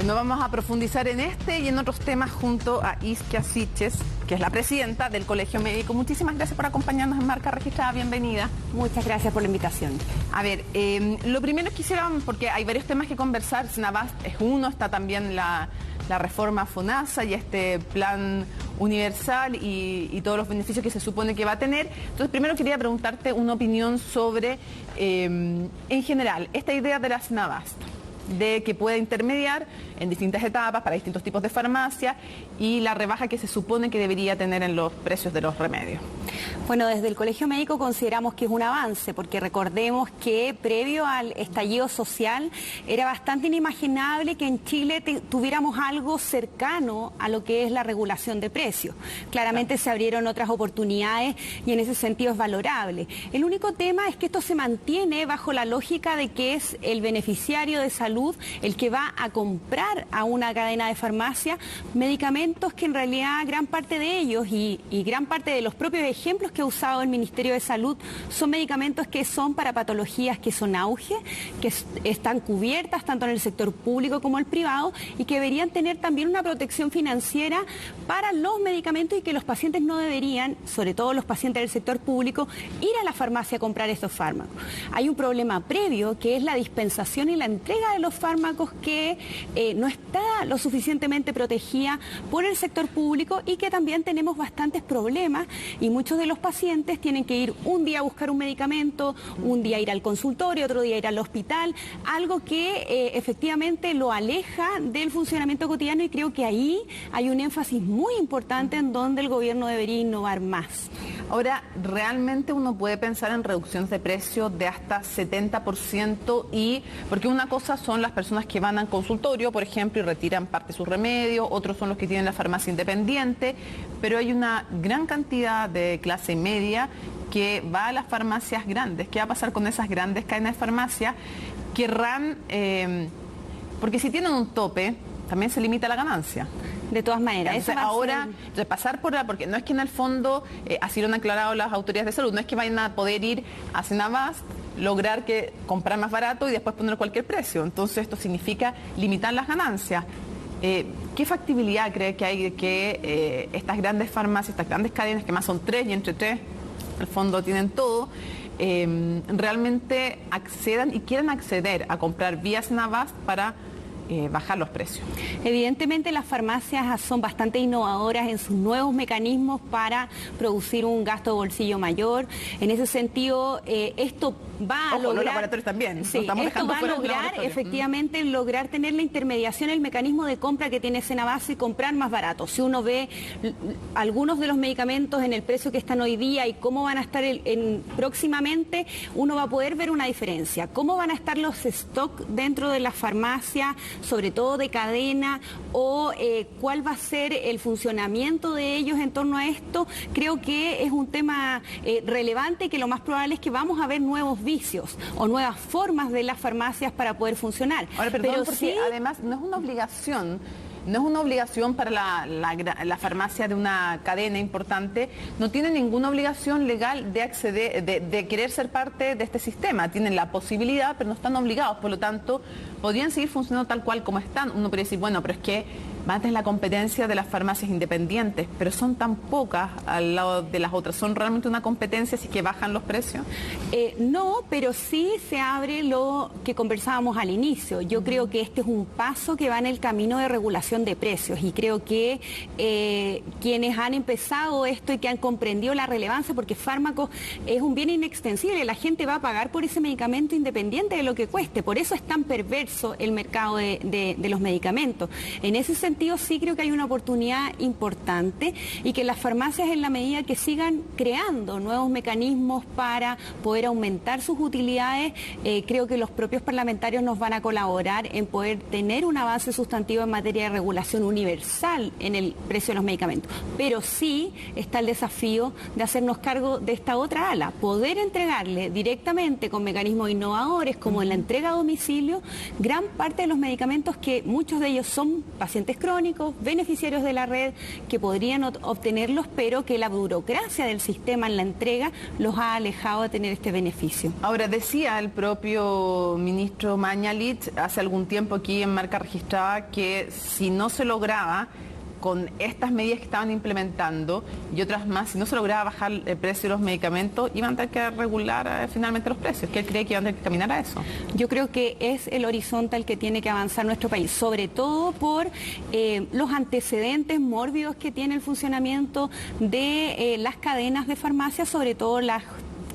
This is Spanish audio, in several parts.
Bueno, vamos a profundizar en este y en otros temas junto a Isquia Siches, que es la presidenta del Colegio Médico. Muchísimas gracias por acompañarnos en Marca Registrada. Bienvenida. Muchas gracias por la invitación. A ver, lo primero quisiera, porque hay varios temas que conversar, Senabast es uno, está también la reforma FONASA y este plan universal y todos los beneficios que se supone que va a tener. Entonces, primero quería preguntarte una opinión sobre, en general, esta idea de la Senabast, de que pueda intermediar en distintas etapas para distintos tipos de farmacia y la rebaja que se supone que debería tener en los precios de los remedios. Bueno, desde el Colegio Médico consideramos que es un avance, porque recordemos que previo al estallido social era bastante inimaginable que en Chile tuviéramos algo cercano a lo que es la regulación de precios. Claramente se abrieron otras oportunidades y en ese sentido es valorable. El único tema es que esto se mantiene bajo la lógica de que es el beneficiario de salud el que va a comprar a una cadena de farmacia medicamentos que en realidad gran parte de ellos y gran parte de los propios ejemplos que ha usado el Ministerio de Salud son medicamentos que son para patologías que son auge, que están cubiertas tanto en el sector público como el privado y que deberían tener también una protección financiera para los medicamentos y que los pacientes no deberían, sobre todo los pacientes del sector público, ir a la farmacia a comprar estos fármacos. Hay un problema previo que es la dispensación y la entrega de los fármacos que no está lo suficientemente protegida por el sector público y que también tenemos bastantes problemas y muchos de los pacientes tienen que ir un día a buscar un medicamento, un día ir al consultorio, otro día ir al hospital, algo que efectivamente lo aleja del funcionamiento cotidiano y creo que ahí hay un énfasis muy importante en donde el gobierno debería innovar más. Ahora, realmente uno puede pensar en reducciones de precios de hasta 70% porque una cosa son las personas que van al consultorio, por ejemplo, y retiran parte de sus remedios, otros son los que tienen la farmacia independiente, pero hay una gran cantidad de clase media que va a las farmacias grandes. ¿Qué va a pasar con esas grandes cadenas de farmacia? Querrán, porque si tienen un tope, también se limita la ganancia. De todas maneras, entonces, ahora pasar porque no es que en el fondo, así lo han aclarado las autoridades de salud, no es que vayan a poder ir a Senabast, lograr que comprar más barato y después poner cualquier precio. Entonces esto significa limitar las ganancias. ¿Qué factibilidad cree que hay de que estas grandes farmacias, estas grandes cadenas, que más son tres y entre tres, en el fondo tienen todo, realmente accedan y quieran acceder a comprar vía Senabast para bajar los precios? Evidentemente las farmacias son bastante innovadoras en sus nuevos mecanismos para producir un gasto de bolsillo mayor. En ese sentido, esto va a lograr... los laboratorios también. Sí, esto va a lograr efectivamente lograr tener la intermediación, el mecanismo de compra que tiene Senabast y comprar más barato. Si uno ve algunos de los medicamentos en el precio que están hoy día y cómo van a estar próximamente, uno va a poder ver una diferencia. Cómo van a estar los stock dentro de las farmacias, sobre todo de cadena, o cuál va a ser el funcionamiento de ellos en torno a esto. Creo que es un tema relevante y que lo más probable es que vamos a ver nuevos vicios o nuevas formas de las farmacias para poder funcionar. Ahora, perdón, porque sí, además no es una obligación. No es una obligación para la farmacia de una cadena importante, no tiene ninguna obligación legal de acceder, de querer ser parte de este sistema. Tienen la posibilidad, pero no están obligados, por lo tanto, podrían seguir funcionando tal cual como están. Uno podría decir, bueno, pero es que van a tener la competencia de las farmacias independientes, pero son tan pocas al lado de las otras. ¿Son realmente una competencia si es que bajan los precios? No, pero sí se abre lo que conversábamos al inicio. Yo creo que este es un paso que va en el camino de regulación de precios y creo que quienes han empezado esto y que han comprendido la relevancia, porque fármacos es un bien inextensible, la gente va a pagar por ese medicamento independiente de lo que cueste, por eso es tan perverso el mercado de los medicamentos. En ese sentido sí creo que hay una oportunidad importante y que las farmacias, en la medida que sigan creando nuevos mecanismos para poder aumentar sus utilidades, creo que los propios parlamentarios nos van a colaborar en poder tener un avance sustantivo en materia de regulación universal en el precio de los medicamentos. Pero sí está el desafío de hacernos cargo de esta otra ala, poder entregarle directamente con mecanismos innovadores como en la entrega a domicilio gran parte de los medicamentos que muchos de ellos son pacientes crónicos, beneficiarios de la red, que podrían obtenerlos, pero que la burocracia del sistema en la entrega los ha alejado de tener este beneficio. Ahora, decía el propio ministro Mañalich hace algún tiempo aquí en Marca Registrada que si no se lograba con estas medidas que estaban implementando y otras más, si no se lograba bajar el precio de los medicamentos, iban a tener que regular finalmente los precios, que él cree que iban a tener que caminar a eso. Yo creo que es el horizonte al que tiene que avanzar nuestro país, sobre todo por los antecedentes mórbidos que tiene el funcionamiento de las cadenas de farmacia, sobre todo las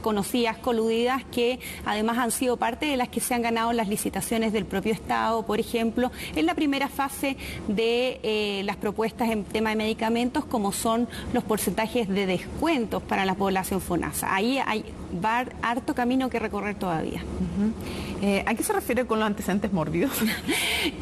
conocidas, coludidas, que además han sido parte de las que se han ganado las licitaciones del propio Estado, por ejemplo, en la primera fase de las propuestas en tema de medicamentos, como son los porcentajes de descuentos para la población FONASA. Ahí hay harto camino que recorrer todavía. ¿A qué se refiere con los antecedentes mórbidos?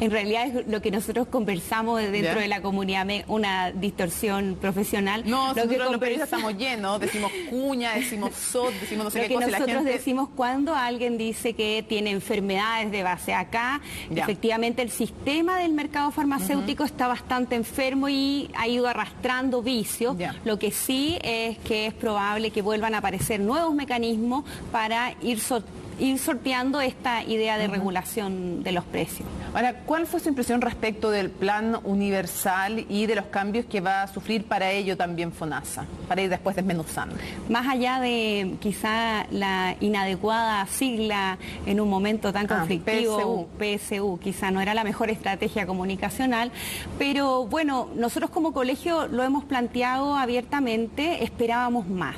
En realidad es lo que nosotros conversamos dentro de la comunidad, una distorsión profesional. No, nosotros los periodistas estamos llenos, decimos cuña, decimos SOT, decimos no sé qué cosa. Lo que nosotros gente... decimos cuando alguien dice que tiene enfermedades de base acá, efectivamente el sistema del mercado farmacéutico está bastante enfermo y ha ido arrastrando vicios. Lo que sí es que es probable que vuelvan a aparecer nuevos mecanismos para ir sorteando esta idea de regulación de los precios. Ahora, ¿cuál fue su impresión respecto del plan universal y de los cambios que va a sufrir para ello también FONASA, para ir después desmenuzando? Más allá de quizá la inadecuada sigla en un momento tan conflictivo, PSU, quizá no era la mejor estrategia comunicacional, pero bueno, nosotros como colegio lo hemos planteado abiertamente, esperábamos más.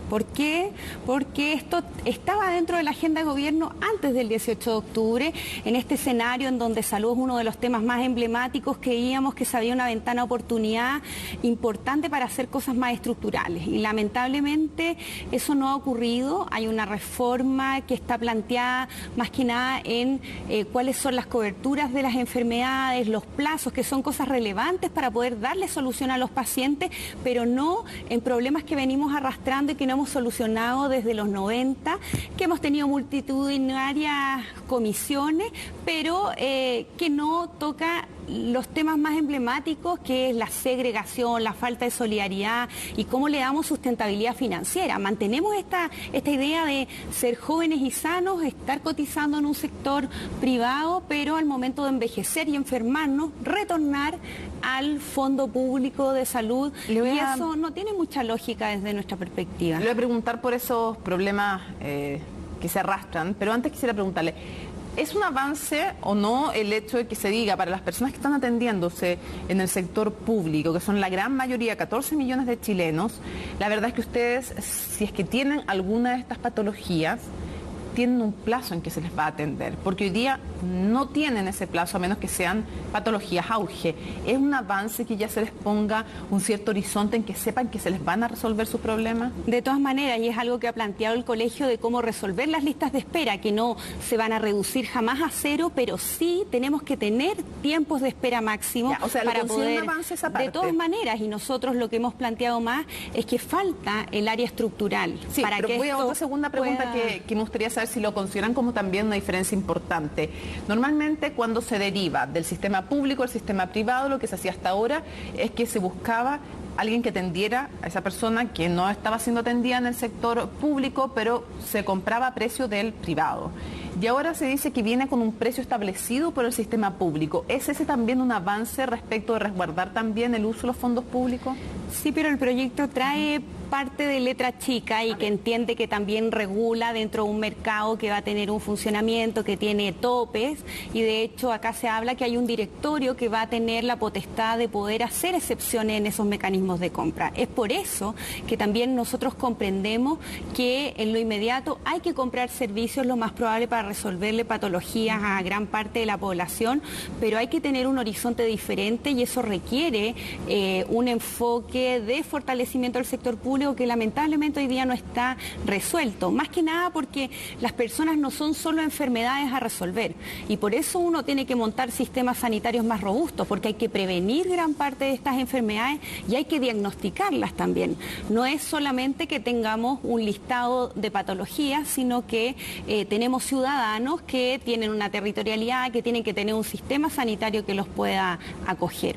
¿Por qué? Porque esto estaba dentro de la agenda de gobierno antes del 18 de octubre, en este escenario en donde salud es uno de los temas más emblemáticos, creíamos que se había una ventana de oportunidad importante para hacer cosas más estructurales. Y lamentablemente eso no ha ocurrido. Hay una reforma que está planteada más que nada en cuáles son las coberturas de las enfermedades, los plazos, que son cosas relevantes para poder darle solución a los pacientes, pero no en problemas que venimos arrastrando y que no hemos solucionado desde los 90, que hemos tenido multitudinarias comisiones, pero que no toca los temas más emblemáticos, que es la segregación, la falta de solidaridad y cómo le damos sustentabilidad financiera. Mantenemos esta idea de ser jóvenes y sanos, estar cotizando en un sector privado, pero al momento de envejecer y enfermarnos, retornar al fondo público de salud, y eso no tiene mucha lógica desde nuestra perspectiva. Le voy a preguntar por esos problemas que se arrastran, pero antes quisiera preguntarle, ¿es un avance o no el hecho de que se diga para las personas que están atendiéndose en el sector público, que son la gran mayoría, 14 millones de chilenos, la verdad es que ustedes, si es que tienen alguna de estas patologías, tienen un plazo en que se les va a atender, porque hoy día no tienen ese plazo a menos que sean patologías auge? ¿Es un avance que ya se les ponga un cierto horizonte en que sepan que se les van a resolver sus problemas? De todas maneras, y es algo que ha planteado el colegio de cómo resolver las listas de espera, que no se van a reducir jamás a cero, pero sí tenemos que tener tiempos de espera máximo para poder... Un avance esa parte. De todas maneras, y nosotros lo que hemos planteado más es que falta el área estructural. Sí, para pero que voy a otra segunda pregunta que me gustaría saber si lo consideran como también una diferencia importante. Normalmente cuando se deriva del sistema público al sistema privado, lo que se hacía hasta ahora es que se buscaba alguien que atendiera a esa persona que no estaba siendo atendida en el sector público, pero se compraba a precio del privado. Y ahora se dice que viene con un precio establecido por el sistema público. ¿Es ese también un avance respecto de resguardar también el uso de los fondos públicos? Sí, pero el proyecto trae parte de letra chica y que entiende que también regula dentro de un mercado que va a tener un funcionamiento, que tiene topes, y de hecho acá se habla que hay un directorio que va a tener la potestad de poder hacer excepciones en esos mecanismos de compra. Es por eso que también nosotros comprendemos que en lo inmediato hay que comprar servicios lo más probable para resolverle patologías a gran parte de la población, pero hay que tener un horizonte diferente y eso requiere un enfoque de fortalecimiento del sector público histórico que lamentablemente hoy día no está resuelto, más que nada porque las personas no son solo enfermedades a resolver, y por eso uno tiene que montar sistemas sanitarios más robustos, porque hay que prevenir gran parte de estas enfermedades y hay que diagnosticarlas también. No es solamente que tengamos un listado de patologías, sino que tenemos ciudadanos que tienen una territorialidad, que tienen que tener un sistema sanitario que los pueda acoger.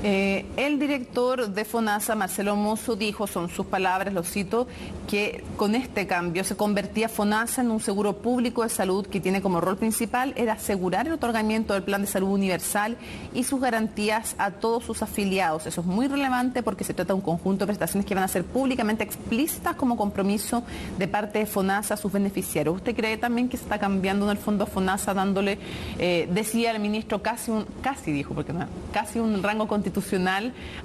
El director de FONASA, Marcelo Mozo, dijo, son sus palabras, lo cito, que con este cambio se convertía FONASA en un seguro público de salud que tiene como rol principal era asegurar el otorgamiento del Plan de Salud Universal y sus garantías a todos sus afiliados. Eso es muy relevante porque se trata de un conjunto de prestaciones que van a ser públicamente explícitas como compromiso de parte de FONASA a sus beneficiarios. ¿Usted cree también que se está cambiando en el fondo a FONASA dándole, decía el ministro, casi un rango constitucional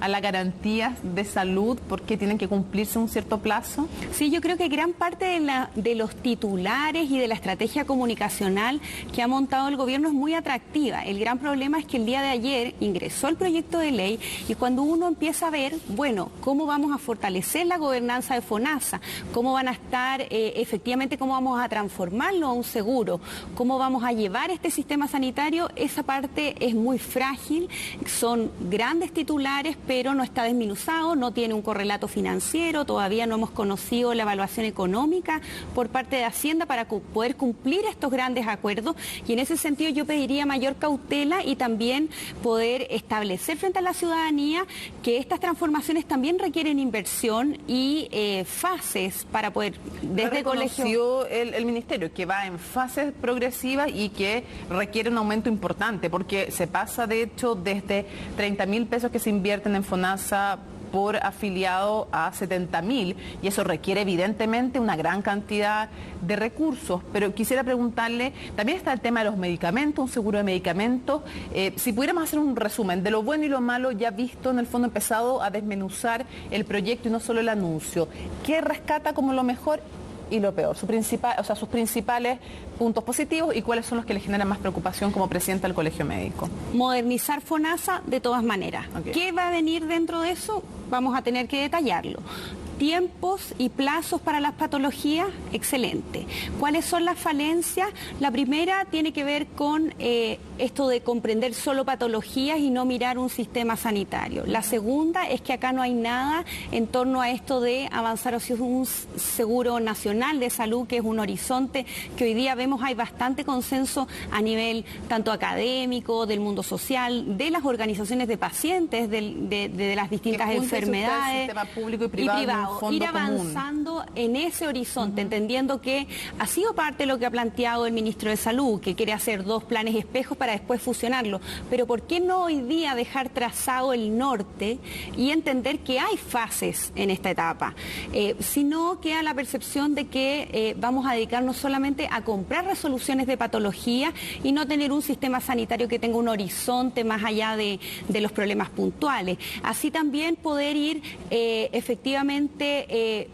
a las garantías de salud porque tienen que cumplirse un cierto plazo? Sí, yo creo que gran parte de los titulares y de la estrategia comunicacional que ha montado el gobierno es muy atractiva. El gran problema es que el día de ayer ingresó el proyecto de ley y cuando uno empieza a ver, bueno, cómo vamos a fortalecer la gobernanza de FONASA, cómo van a estar, efectivamente, cómo vamos a transformarlo a un seguro, cómo vamos a llevar este sistema sanitario, esa parte es muy frágil, son grandes titulares, pero no está desminuzado, no tiene un correlato financiero, todavía no hemos conocido la evaluación económica por parte de Hacienda para poder cumplir estos grandes acuerdos, y en ese sentido yo pediría mayor cautela y también poder establecer frente a la ciudadanía que estas transformaciones también requieren inversión y fases para poder, desde colegio... el ministerio que va en fases progresivas y que requiere un aumento importante, porque se pasa de hecho desde 30.000 pesos que se invierten en FONASA por afiliado a 70.000, y eso requiere evidentemente una gran cantidad de recursos. Pero quisiera preguntarle, también está el tema de los medicamentos, un seguro de medicamentos. Si pudiéramos hacer un resumen de lo bueno y lo malo ya visto, en el fondo empezado a desmenuzar el proyecto y no solo el anuncio. ¿Qué rescata como lo mejor y lo peor? Sus principales puntos positivos y cuáles son los que le generan más preocupación como presidenta del Colegio Médico. Modernizar FONASA de todas maneras. Okay. ¿Qué va a venir dentro de eso? Vamos a tener que detallarlo. Tiempos y plazos para las patologías, excelente. ¿Cuáles son las falencias? La primera tiene que ver con esto de comprender solo patologías y no mirar un sistema sanitario. La segunda es que acá no hay nada en torno a esto de avanzar hacia un seguro nacional de salud, que es un horizonte que hoy día vemos hay bastante consenso a nivel tanto académico, del mundo social, de las organizaciones de pacientes, de las distintas enfermedades. Sistema público y privado. Ir avanzando en ese horizonte, entendiendo que ha sido parte de lo que ha planteado el ministro de Salud, que quiere hacer 2 planes espejos para después fusionarlo. Pero ¿por qué no hoy día dejar trazado el norte y entender que hay fases en esta etapa? Sino queda la percepción de que vamos a dedicarnos solamente a comprar resoluciones de patología y no tener un sistema sanitario que tenga un horizonte más allá de los problemas puntuales. Así también poder ir efectivamente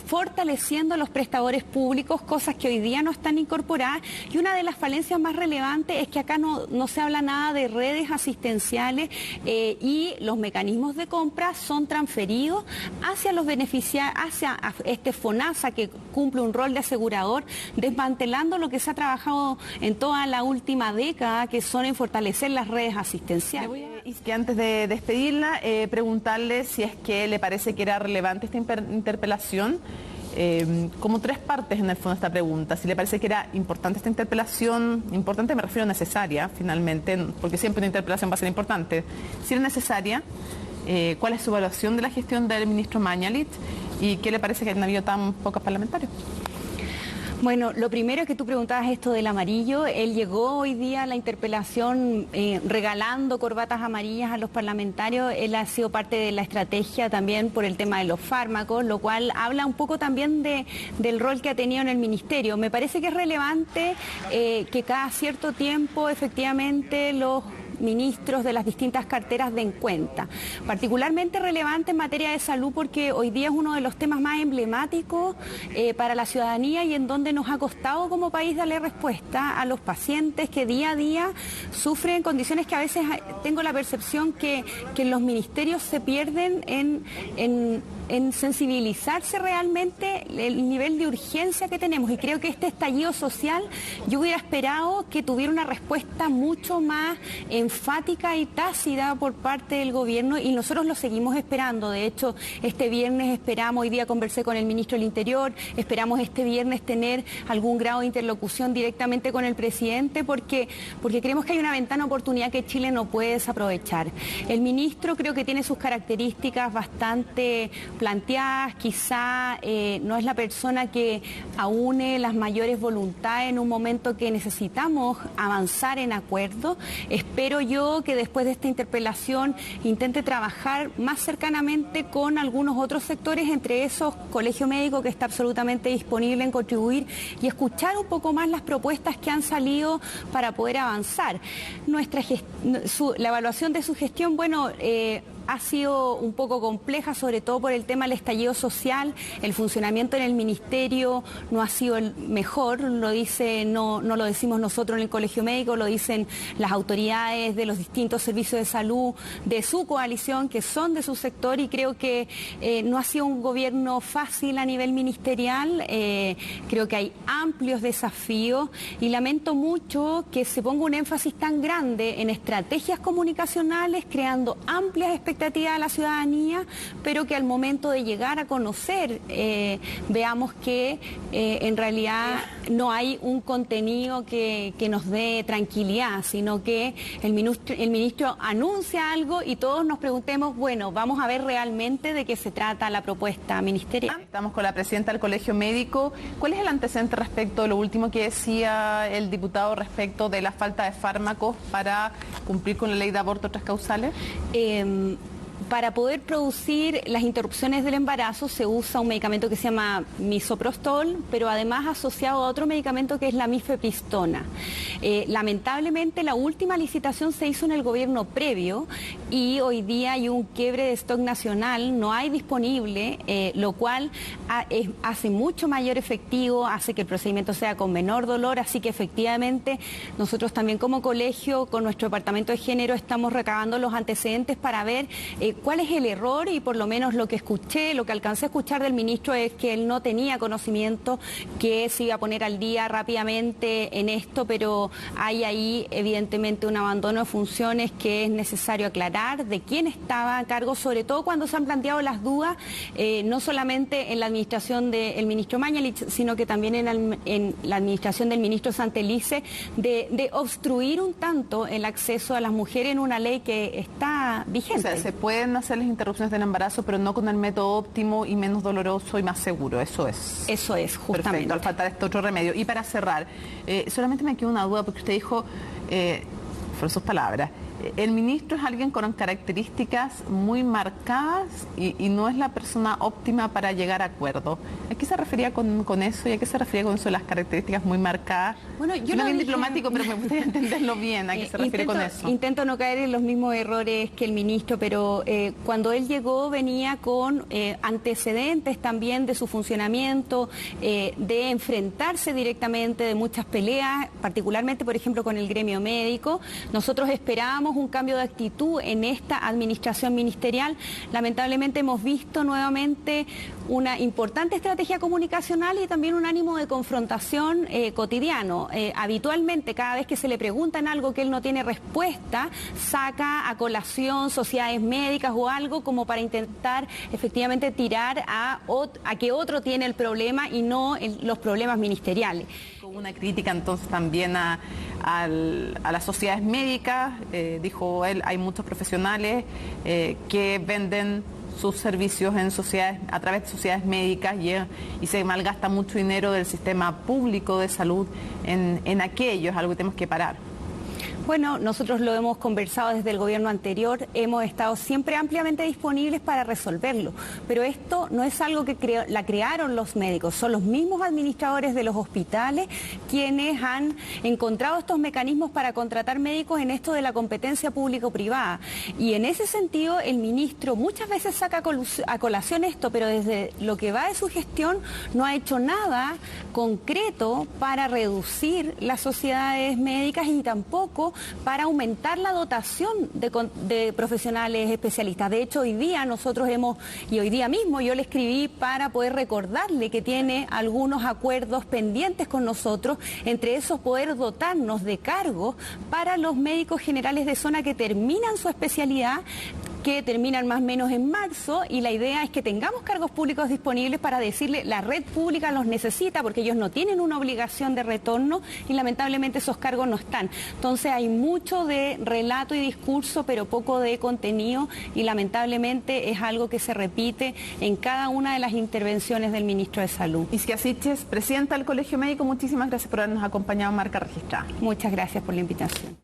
fortaleciendo a los prestadores públicos, cosas que hoy día no están incorporadas, y una de las falencias más relevantes es que acá no se habla nada de redes asistenciales y los mecanismos de compra son transferidos hacia los beneficiarios, hacia este FONASA que cumple un rol de asegurador, desmantelando lo que se ha trabajado en toda la última década, que son en fortalecer las redes asistenciales. Y que antes de despedirla, preguntarle si es que le parece que era relevante esta interpelación. Como 3 partes en el fondo de esta pregunta. Si le parece que era importante esta interpelación, importante me refiero a necesaria finalmente, porque siempre una interpelación va a ser importante. Si era necesaria, ¿cuál es su evaluación de la gestión del ministro Mañalich y qué le parece que han habido tan pocos parlamentarios? Bueno, lo primero es que tú preguntabas esto del amarillo. Él llegó hoy día a la interpelación regalando corbatas amarillas a los parlamentarios. Él ha sido parte de la estrategia también por el tema de los fármacos, lo cual habla un poco también del rol que ha tenido en el ministerio. Me parece que es relevante que cada cierto tiempo efectivamente los ministros de las distintas carteras den cuenta. Particularmente relevante en materia de salud porque hoy día es uno de los temas más emblemáticos para la ciudadanía y en donde nos ha costado como país darle respuesta a los pacientes que día a día sufren condiciones que a veces tengo la percepción que en los ministerios se pierden en sensibilizarse realmente el nivel de urgencia que tenemos, y creo que este estallido social yo hubiera esperado que tuviera una respuesta mucho más enfática y tácita por parte del gobierno, y nosotros lo seguimos esperando. De hecho, este viernes esperamos, hoy día conversé con el ministro del Interior, esperamos este viernes tener algún grado de interlocución directamente con el presidente porque creemos que hay una ventana de oportunidad que Chile no puede desaprovechar. El ministro creo que tiene sus características bastante planteadas, quizá no es la persona que aúne las mayores voluntades en un momento que necesitamos avanzar en acuerdo. Espero yo que después de esta interpelación intente trabajar más cercanamente con algunos otros sectores, entre esos Colegio Médico, que está absolutamente disponible en contribuir y escuchar un poco más las propuestas que han salido para poder avanzar. La evaluación de su gestión, bueno, ha sido un poco compleja, sobre todo por el tema del estallido social. El funcionamiento en el ministerio no ha sido el mejor, no lo decimos nosotros en el Colegio Médico, lo dicen las autoridades de los distintos servicios de salud de su coalición, que son de su sector, y creo que no ha sido un gobierno fácil a nivel ministerial. Creo que hay amplios desafíos y lamento mucho que se ponga un énfasis tan grande en estrategias comunicacionales, creando amplias expectativas a la ciudadanía, pero que al momento de llegar a conocer veamos que en realidad no hay un contenido que nos dé tranquilidad, sino que el ministro anuncia algo y todos nos preguntemos, bueno, vamos a ver realmente de qué se trata la propuesta ministerial. Estamos con la presidenta del Colegio Médico. ¿Cuál es el antecedente respecto de lo último que decía el diputado respecto de la falta de fármacos para cumplir con la ley de aborto tras causales? Para poder producir las interrupciones del embarazo se usa un medicamento que se llama misoprostol, pero además asociado a otro medicamento que es la mifepristona. Lamentablemente la última licitación se hizo en el gobierno previo y hoy día hay un quiebre de stock nacional, no hay disponible, lo cual hace mucho mayor efectivo, hace que el procedimiento sea con menor dolor, así que efectivamente nosotros también como colegio, con nuestro departamento de género, estamos recabando los antecedentes para ver cuál es el error, y por lo menos lo que alcancé a escuchar del ministro es que él no tenía conocimiento, que se iba a poner al día rápidamente en esto, pero hay ahí evidentemente un abandono de funciones que es necesario aclarar de quién estaba a cargo, sobre todo cuando se han planteado las dudas, no solamente en la administración del ministro Mañalich, sino que también en la administración del ministro Santelice, de obstruir un tanto el acceso a las mujeres en una ley que está vigente. O sea, se pueden hacer las interrupciones del embarazo, pero no con el método óptimo y menos doloroso y más seguro, eso es. Eso es, justamente. Perfecto, al faltar este otro remedio. Y para cerrar, solamente me queda una duda, porque usted dijo, fueron sus palabras, el ministro es alguien con características muy marcadas y no es la persona óptima para llegar a acuerdo. ¿A qué se refería con eso y a qué se refería con eso de las características muy marcadas? Bueno, yo no bien diplomático, pero me gustaría entenderlo bien. ¿A qué se refiere con eso? Intento no caer en los mismos errores que el ministro, pero cuando él llegó venía con antecedentes también de su funcionamiento, de enfrentarse directamente, de muchas peleas, particularmente, por ejemplo, con el gremio médico. Nosotros esperábamos un cambio de actitud en esta administración ministerial. Lamentablemente hemos visto nuevamente una importante estrategia comunicacional y también un ánimo de confrontación cotidiano. Habitualmente, cada vez que se le pregunta en algo que él no tiene respuesta, saca a colación sociedades médicas o algo como para intentar efectivamente tirar a que otro tiene el problema y no los problemas ministeriales. Una crítica entonces también a las sociedades médicas, dijo él, hay muchos profesionales que venden sus servicios en sociedades, a través de sociedades médicas y se malgasta mucho dinero del sistema público de salud en aquello, es algo que tenemos que parar. Bueno, nosotros lo hemos conversado desde el gobierno anterior, hemos estado siempre ampliamente disponibles para resolverlo, pero esto no es algo que la crearon los médicos, son los mismos administradores de los hospitales quienes han encontrado estos mecanismos para contratar médicos en esto de la competencia público-privada. Y en ese sentido, el ministro muchas veces saca a colación esto, pero desde lo que va de su gestión no ha hecho nada concreto para reducir las sociedades médicas y tampoco para aumentar la dotación de profesionales especialistas. De hecho, hoy día hoy día mismo yo le escribí para poder recordarle que tiene algunos acuerdos pendientes con nosotros, entre esos poder dotarnos de cargos para los médicos generales de zona que terminan su especialidad, que terminan más o menos en marzo, y la idea es que tengamos cargos públicos disponibles para decirle la red pública los necesita porque ellos no tienen una obligación de retorno y lamentablemente esos cargos no están. Entonces hay mucho de relato y discurso pero poco de contenido y lamentablemente es algo que se repite en cada una de las intervenciones del ministro de Salud. Isquia Siches, presidenta del Colegio Médico, muchísimas gracias por habernos acompañado en Marca Registrada. Muchas gracias por la invitación.